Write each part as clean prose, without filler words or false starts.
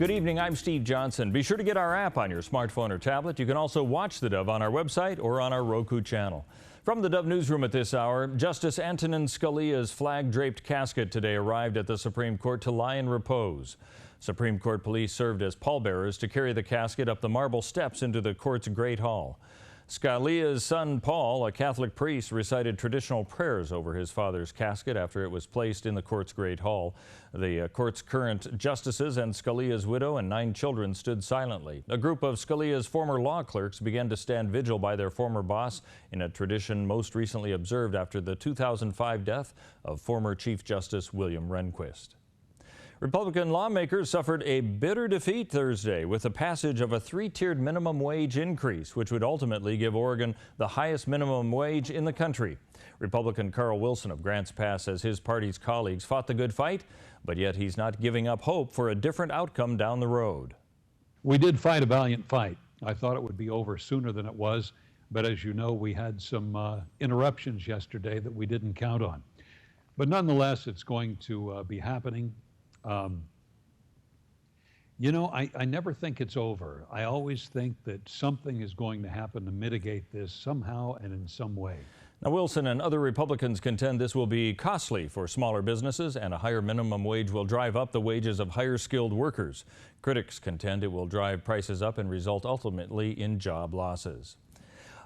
Good evening, I'm Steve Johnson. Be sure to get our app on your smartphone or tablet. You can also watch the Dove on our website or on our Roku channel. From the Dove newsroom at this hour, Justice Antonin Scalia's flag-draped casket today arrived at the Supreme Court to lie in repose. Supreme Court police served as pallbearers to carry the casket up the marble steps into the court's Great Hall. Scalia's son, Paul, a Catholic priest, recited traditional prayers over his father's casket after it was placed in the court's Great Hall. The court's current justices and Scalia's widow and 9 children stood silently. A group of Scalia's former law clerks began to stand vigil by their former boss in a tradition most recently observed after the 2005 death of former Chief Justice William Rehnquist. Republican lawmakers suffered a bitter defeat Thursday with the passage of a 3-tiered minimum wage increase, which would ultimately give Oregon the highest minimum wage in the country. Republican Carl Wilson of Grants Pass says his party's colleagues fought the good fight, but yet he's not giving up hope for a different outcome down the road. We did fight a valiant fight. I thought it would be over sooner than it was, but as you know, we had some interruptions yesterday that we didn't count on. But nonetheless, it's going to be happening. You know, I never think it's over. I always think that something is going to happen to mitigate this somehow and in some way. Now, Wilson and other Republicans contend this will be costly for smaller businesses, and a higher minimum wage will drive up the wages of higher skilled workers. Critics contend it will drive prices up and result ultimately in job losses.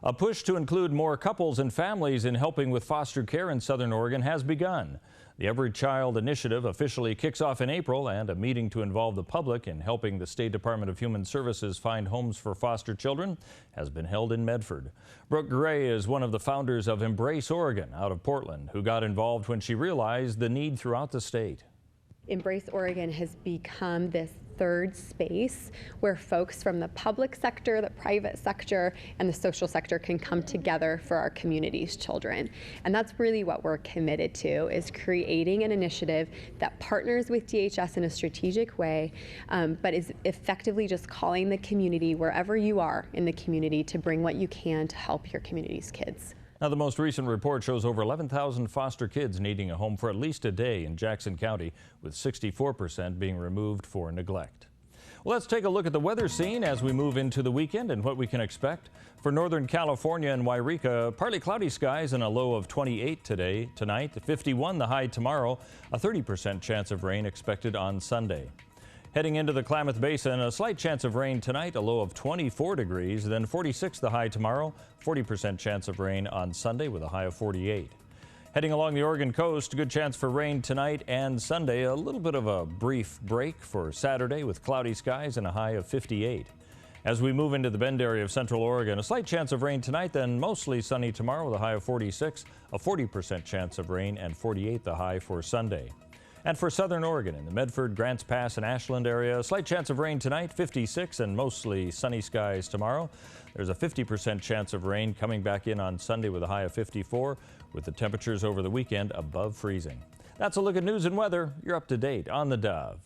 A push to include more couples and families in helping with foster care in Southern Oregon has begun. The Every Child Initiative officially kicks off in April, and a meeting to involve the public in helping the State Department of Human Services find homes for foster children has been held in Medford. Brooke Gray is one of the founders of Embrace Oregon out of Portland, who got involved when she realized the need throughout the state. Embrace Oregon has become this third space where folks from the public sector, the private sector, and the social sector can come together for our community's children. And that's really what we're committed to, is creating an initiative that partners with DHS in a strategic way, but is effectively just calling the community, wherever you are in the community, to bring what you can to help your community's kids. Now, the most recent report shows over 11,000 foster kids needing a home for at least a day in Jackson County, with 64% being removed for neglect. Well, let's take a look at the weather scene as we move into the weekend and what we can expect. For Northern California and Wairika, partly cloudy skies and a low of 28 tonight, 51 the high tomorrow, a 30% chance of rain expected on Sunday. Heading into the Klamath Basin, a slight chance of rain tonight, a low of 24 degrees, then 46 the high tomorrow, 40% chance of rain on Sunday with a high of 48. Heading along the Oregon coast, good chance for rain tonight and Sunday, a little bit of a brief break for Saturday with cloudy skies and a high of 58. As we move into the Bend area of Central Oregon, a slight chance of rain tonight, then mostly sunny tomorrow with a high of 46, a 40% chance of rain, and 48 the high for Sunday. And for Southern Oregon, in the Medford, Grants Pass, and Ashland area, a slight chance of rain tonight, 56, and mostly sunny skies tomorrow. There's a 50% chance of rain coming back in on Sunday with a high of 54, with the temperatures over the weekend above freezing. That's a look at news and weather. You're up to date on the Dove.